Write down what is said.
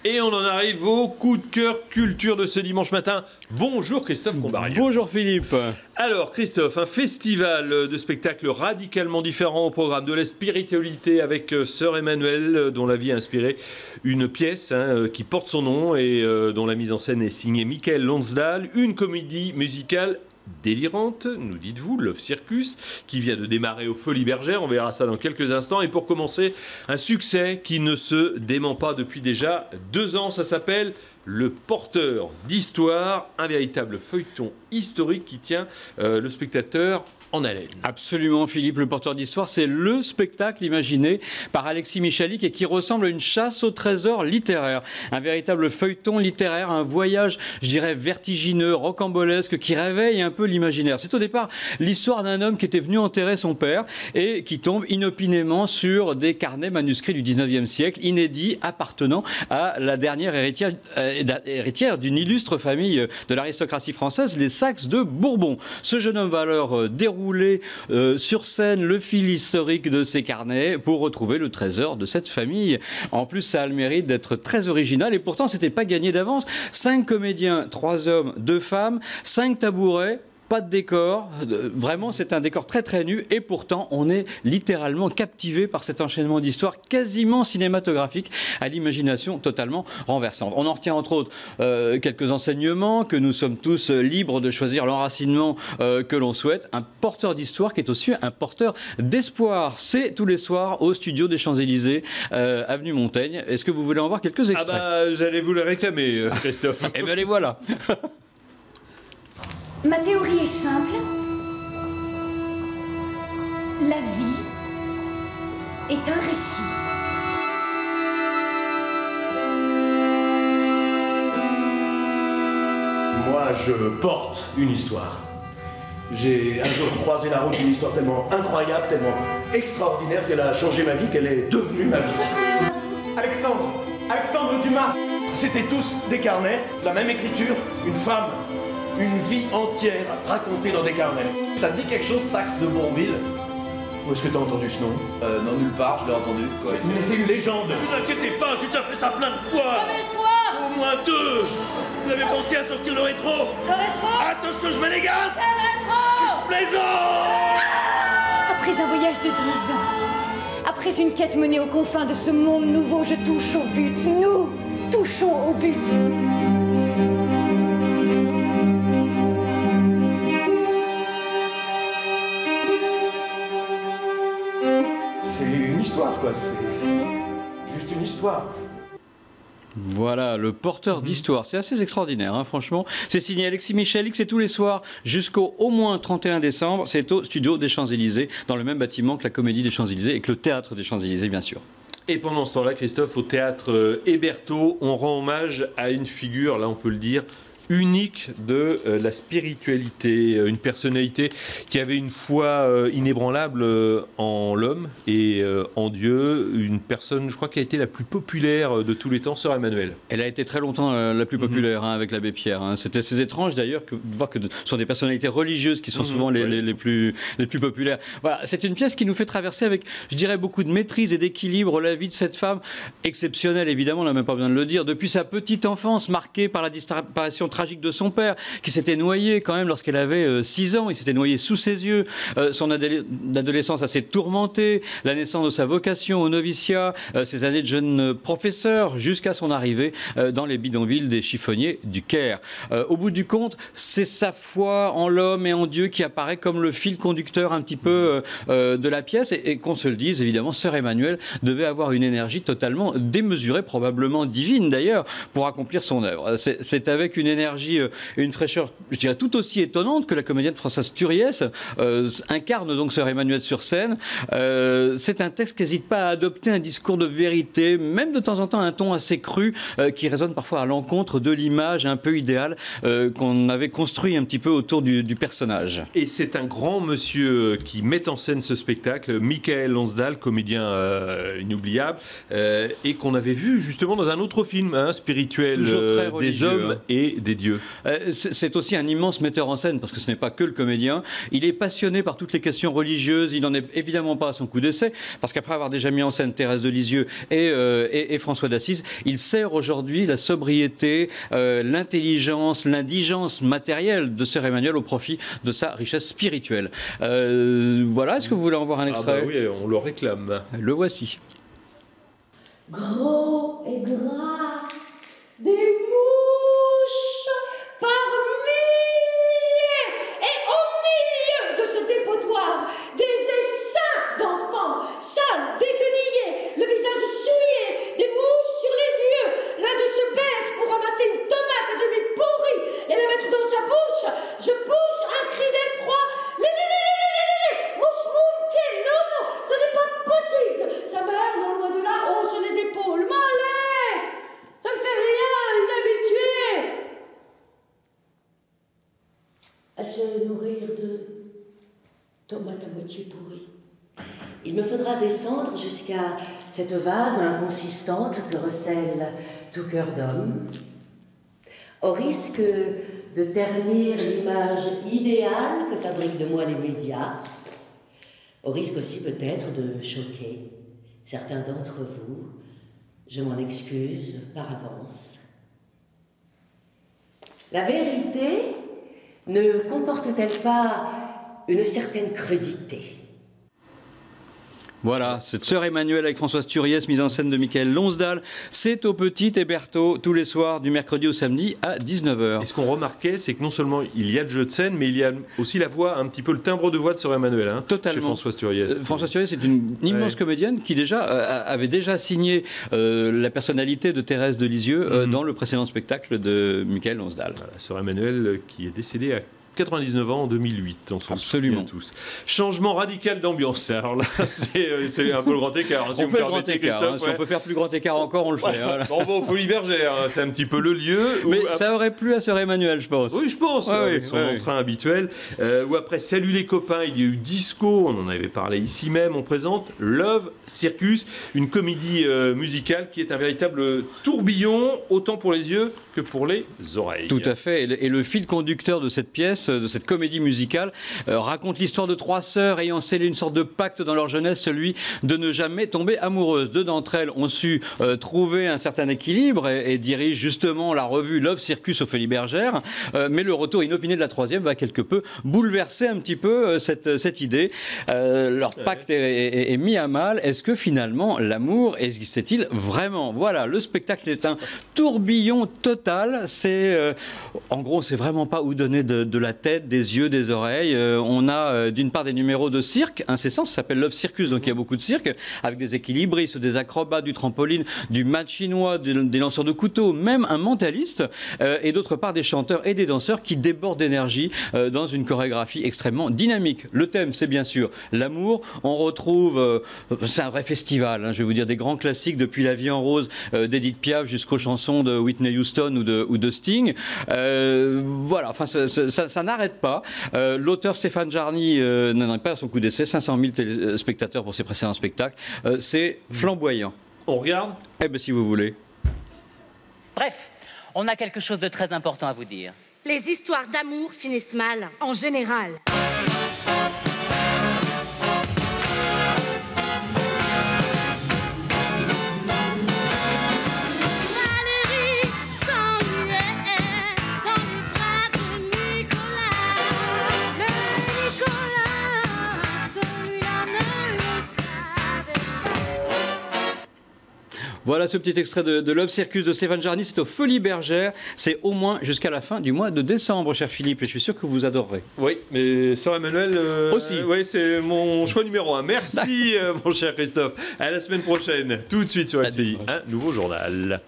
Et on en arrive au coup de cœur culture de ce dimanche matin. Bonjour Christophe Combarrier. Bonjour Philippe. Alors Christophe, un festival de spectacles radicalement différent au programme de la spiritualité avec Sœur Emmanuelle, dont la vie a inspiré une pièce qui porte son nom et dont la mise en scène est signée Michael Lonsdal, une comédie musicale délirante, nous dites-vous, Love Circus, qui vient de démarrer aux Folies Bergères, on verra ça dans quelques instants. Et pour commencer, un succès qui ne se dément pas depuis déjà 2 ans, ça s'appelle Le Porteur d'Histoire, un véritable feuilleton historique qui tient le spectateur en haleine. Absolument Philippe, Le Porteur d'Histoire, c'est le spectacle imaginé par Alexis Michalik et qui ressemble à une chasse au trésor littéraire. Un véritable feuilleton littéraire, un voyage, je dirais, vertigineux, rocambolesque, qui réveille un peu l'imaginaire. C'est au départ l'histoire d'un homme qui était venu enterrer son père et qui tombe inopinément sur des carnets manuscrits du 19e siècle, inédits, appartenant à la dernière héritière d'une illustre famille de l'aristocratie française, les Saxe de Bourbon. Ce jeune homme va alors dérouler sur scène le fil historique de ces carnets pour retrouver le trésor de cette famille. En plus, ça a le mérite d'être très original et pourtant, c'était pas gagné d'avance. 5 comédiens, 3 hommes, 2 femmes, 5 tabourets. Pas de décor, vraiment c'est un décor très très nu et pourtant on est littéralement captivé par cet enchaînement d'histoires quasiment cinématographique à l'imagination totalement renversante. On en retient entre autres quelques enseignements, que nous sommes tous libres de choisir l'enracinement que l'on souhaite, un porteur d'histoire qui est aussi un porteur d'espoir. C'est tous les soirs au studio des Champs-Élysées, avenue Montaigne. Est-ce que vous voulez en voir quelques extraits? Ah bah j'allais vous le réclamer Christophe. Eh bien les voilà. Ma théorie est simple. La vie est un récit. Moi, je porte une histoire. J'ai un jour croisé la route d'une histoire tellement incroyable, tellement extraordinaire qu'elle a changé ma vie, qu'elle est devenue ma vie. Alexandre Dumas. C'était tous des carnets, la même écriture, une femme. Une vie entière racontée dans des carnets. Ça te dit quelque chose, Saxe de Bourville? Où est-ce que t'as entendu ce nom? Non, nulle part, je l'ai entendu. Quoi, mais c'est une légende. Ne vous inquiétez pas, j'ai déjà fait ça plein de fois. Combien de fois? Au moins 2. Vous avez pensé à sortir le rétro? Le rétro? Attention, je mets les gaz. C'est le rétro! Je plaisante. Après un voyage de 10 ans, après une quête menée aux confins de ce monde nouveau, je touche au but. Nous touchons au but. Histoire, quoi, c'est juste une histoire. Voilà, Le Porteur d'Histoire. C'est assez extraordinaire, hein, franchement. C'est signé Alexis Michalik, c'est tous les soirs jusqu'au au moins 31 décembre. C'est au studio des Champs-Élysées, dans le même bâtiment que la Comédie des Champs-Élysées et que le Théâtre des Champs-Élysées, bien sûr. Et pendant ce temps-là, Christophe, au théâtre Hébertot, on rend hommage à une figure, là on peut le dire, unique de la spiritualité, une personnalité qui avait une foi inébranlable en l'homme et en Dieu, une personne, je crois, qui a été la plus populaire de tous les temps, Sœur Emmanuelle. Elle a été très longtemps la plus populaire avec l'abbé Pierre. Hein. C'était assez étrange d'ailleurs de voir que ce sont des personnalités religieuses qui sont souvent les plus populaires. Voilà, c'est une pièce qui nous fait traverser avec, je dirais, beaucoup de maîtrise et d'équilibre la vie de cette femme exceptionnelle, évidemment, on n'a même pas besoin de le dire, depuis sa petite enfance marquée par la disparition tragique de son père, qui s'était noyé quand même lorsqu'elle avait 6 ans. Il s'était noyé sous ses yeux. Son adolescence assez tourmentée, la naissance de sa vocation au noviciat, ses années de jeune professeur, jusqu'à son arrivée dans les bidonvilles des chiffonniers du Caire. Au bout du compte, c'est sa foi en l'homme et en Dieu qui apparaît comme le fil conducteur un petit peu de la pièce. Et qu'on se le dise, évidemment, Sœur Emmanuelle devait avoir une énergie totalement démesurée, probablement divine d'ailleurs, pour accomplir son œuvre. C'est avec une énergie et une fraîcheur, je dirais, tout aussi étonnante que la comédienne Françoise Turiès incarne donc Sœur Emmanuelle sur scène. C'est un texte qui n'hésite pas à adopter un discours de vérité, même de temps en temps un ton assez cru, qui résonne parfois à l'encontre de l'image un peu idéale qu'on avait construit un petit peu autour du personnage. Et c'est un grand monsieur qui met en scène ce spectacle, Michael Lonsdal, comédien inoubliable, et qu'on avait vu justement dans un autre film, spirituel, des hommes et des des dieux. C'est aussi un immense metteur en scène, parce que ce n'est pas que le comédien. Il est passionné par toutes les questions religieuses. Il n'en est évidemment pas à son coup d'essai, parce qu'après avoir déjà mis en scène Thérèse de Lisieux et François d'Assise, il sert aujourd'hui la sobriété, l'intelligence, l'indigence matérielle de Sœur Emmanuelle au profit de sa richesse spirituelle. Voilà, est-ce que vous voulez en voir un extrait? Oui, on le réclame. Le voici. Gros et gras, des mouches par milliers, et au milieu de ce dépotoir, des essaims d'enfants, sales, déguenillés, le visage souillé, des mouches sur les yeux. L'un de se baisse pour ramasser une tomate à demi pourrie et la mettre dans sa bouche. Je pousse un cri d'effroi. Mouche mounquée, non, non, ce n'est pas possible. Sa mère, non loin de là, hausse les épaules. Malais, ça ne fait rien, une habituée. À se nourrir de tomates à moitié pourries. Il me faudra descendre jusqu'à cette vase inconsistante que recèle tout cœur d'homme, au risque de ternir l'image idéale que fabriquent de moi les médias, au risque aussi peut-être de choquer certains d'entre vous. Je m'en excuse par avance. La vérité ne comporte-t-elle pas une certaine crudité ? Voilà, cette Sœur Emmanuelle avec Françoise Turiès, mise en scène de Michael Lonsdal. C'est au Petit Hébertot, tous les soirs, du mercredi au samedi à 19h. Et ce qu'on remarquait, c'est que non seulement il y a de jeu de scène, mais il y a aussi la voix, un petit peu le timbre de voix de Sœur Emmanuelle, hein, totalement. chez Françoise Turiès. Françoise Turiès est une immense comédienne qui avait déjà signé la personnalité de Thérèse de Lisieux dans le précédent spectacle de Michael Lonsdal. Voilà, Sœur Emmanuelle qui est décédée à 99 ans en 2008, on s'en souvient tous. Changement radical d'ambiance. Alors là, c'est un peu le grand écart. On fait le grand écart. Si on peut faire plus grand écart encore, on le fait. Voilà. Bon, Folie Bergère, hein, c'est un petit peu le lieu. Mais ça aurait plu à Sœur Emmanuelle, je pense. Oui, je pense, avec son entrain habituel. Ou après, Salut les copains, il y a eu Disco, on en avait parlé ici même. On présente Love Circus, une comédie musicale qui est un véritable tourbillon, autant pour les yeux que pour les oreilles. Tout à fait. Et le fil conducteur de cette pièce, de cette comédie musicale, raconte l'histoire de trois sœurs ayant scellé une sorte de pacte dans leur jeunesse, celui de ne jamais tomber amoureuses. Deux d'entre elles ont su trouver un certain équilibre et dirigent justement la revue Love Circus aux Folies Bergères. Mais le retour inopiné de la troisième va quelque peu bouleverser un petit peu cette idée. Leur pacte est mis à mal. Est-ce que finalement l'amour existait-il vraiment? Voilà, le spectacle est un tourbillon total. C'est en gros, c'est vraiment pas où donner de la tête, des yeux, des oreilles. On a d'une part des numéros de cirque incessants, ça s'appelle Love Circus, donc il y a beaucoup de cirque, avec des équilibristes, des acrobates, du trampoline, du mat chinois, des lanceurs de couteaux, même un mentaliste, et d'autre part des chanteurs et des danseurs qui débordent d'énergie dans une chorégraphie extrêmement dynamique. Le thème, c'est bien sûr l'amour. On retrouve, c'est un vrai festival, hein, je vais vous dire, des grands classiques depuis La Vie en rose d'Edith Piaf jusqu'aux chansons de Whitney Houston ou de Sting. Voilà, enfin ça n'arrête pas. L'auteur Stéphane Jarny n'en est pas à son coup d'essai. 500 000 téléspectateurs pour ses précédents spectacles. C'est flamboyant. On regarde? Eh bien, si vous voulez. Bref, on a quelque chose de très important à vous dire. Les histoires d'amour finissent mal, en général. Voilà ce petit extrait de Love Circus de Stéphane Jarny, c'est aux Folies Bergères. C'est au moins jusqu'à la fin du mois de décembre, cher Philippe, et je suis sûr que vous adorerez. Oui, mais Sœur Emmanuelle aussi. Oui, c'est mon choix numéro 1. Merci, mon cher Christophe. À la semaine prochaine, tout de suite sur LCI, un nouveau journal.